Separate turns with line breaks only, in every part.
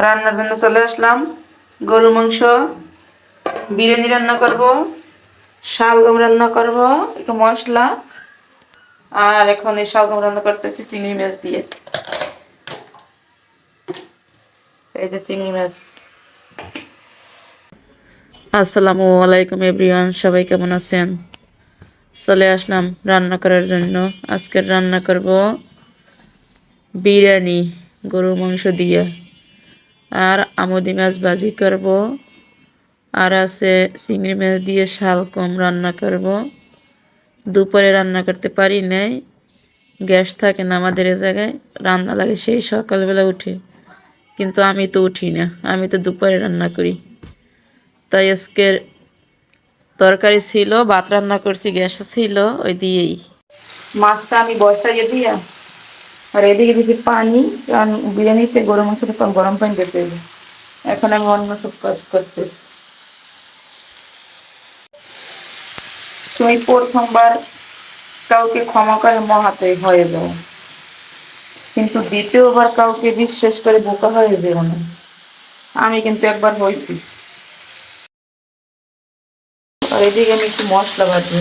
রান্নার জন্য চলে আসলাম। গরু মাংস, বিরিয়ানি রান্না করব, শালগম রান্না করব, একটু মশলা। আর এখন এই শালগম রান্না করতেছি চিংড়ি মাছ দিয়ে। এই যে চিংড়ি মাছ। আসসালামু আলাইকুম এভরিওয়ান, সবাই কেমন আছেন? চলে আসলাম রান্না করার জন্য। আজকের রান্না করব বিরিয়ানি গরু মাংস দিয়ে, আর আমুদি মাছ ভাজি করব, আর আছে চিংড়ি মাছ দিয়ে শালগম রান্না করব। দুপুরে রান্না করতে পারি নাই, গ্যাস থাকে না আমাদের এ জায়গায়, রান্না লাগে সেই সকালবেলা উঠে, কিন্তু আমি তো উঠি না, আমি তো দুপুরে রান্না করি। তাই আজকের তরকারি ছিল, ভাত রান্না করছি, গ্যাস ছিল ওই দিয়েই। মাছটা আমি বসাইয়ে দিয়া আর এদিকে দিয়েছি পানি, কারণ বিরিয়ানিতে গরম মাংসটা গরম পানি দিতে হবে। এখন আমি অন্য সব কাজ করতেছি। তুমি প্রথমবার কাউকে ক্ষমা করে মহাতে হয়ে যাও, কিন্তু দ্বিতীয়বার কাউকে বিশ্বাস করে বোকা হয়ে যেও না। আমি কিন্তু একবার হয়েছি। আর এদিকে আমি একটু মশলা ভাজি,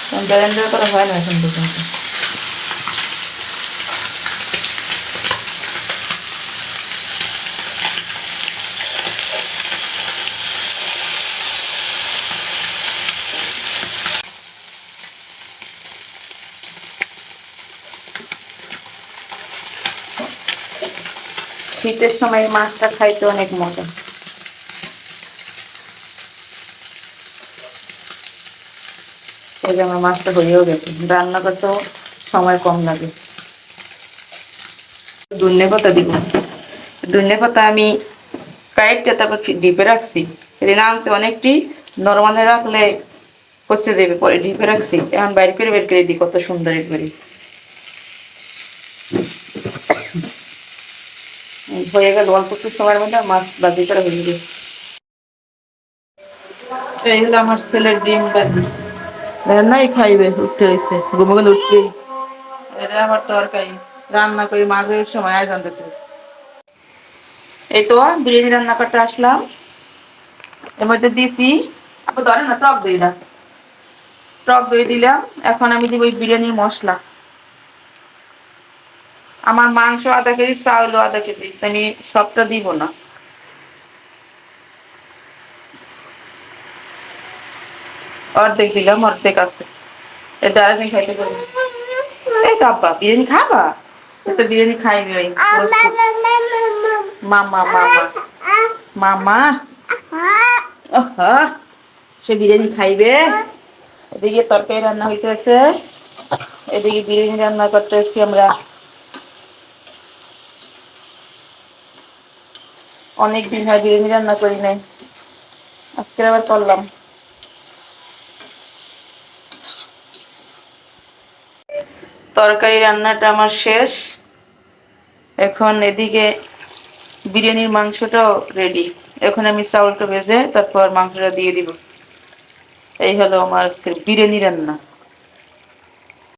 কারণ ব্লেন্ডার করা হয় না এখন পর্যন্ত। শীতের সময় মাছটা খাইতে অনেক মজা। এই যে আমার মাছটা হয়েও গেছে, রান্না করতেও সময় কম লাগে। ধনেপাতা দিব। ধনেপাতা আমি কাইটটা তারপর ডিপে রাখছি। এদিন আনছে অনেকটি, নরমালে রাখলে পচে দেবে, পরে ডিপে রাখছি। এখন বাইরে করে বের করে দিই, কত সুন্দর করে হয়ে গেল। অল্প একটু সময়ের মধ্যে মাছ বাজি করে হয়ে গেছে। এই হলো আমার ছেলের ডিম বাজি, রান্নাই খাইবে, উঠতে হয়েছে ঘুমে উঠতেই। এটা আমার তরকারি রান্না করি মাগরিবের সময়, আজ আনতে। এই তো বিরিয়ানি রান্না করতে আসলাম। এর মধ্যে দিছি, আপনি ধরেন না, টক দইটা, টক দই দিলাম। এখন আমি দিব বিরিয়ানির মশলা। আমার মাংস আধা কেজি, চাউলও আধা কেজি, আমি সবটা দিব না। অর্ধেক দিলাম, অর্ধেক আছে। এটা আরেকদিন খাইতে পারবো। এই তো আব্বা বিরিয়ানি খাবা, এটা বিরিয়ানি খাইবে ওই মামা মামা মামা। সে বিরিয়ানি খাইবে। এদিকে তরকারি রান্না হইতেছে, এদিকে বিরিয়ানি রান্না করতেছি আমরা। অনেকদিন হয় বিরিয়ানি রান্না করি নাই, আজকে আবার করলাম। তরকারি রান্নাটা আমার শেষ। এখন এদিকে বিরিয়ানির মাংসটাও রেডি। এখন আমি চাউলটা ভেজে তারপর মাংসটা দিয়ে দিব। এই হলো আমার আজকের বিরিয়ানি রান্না।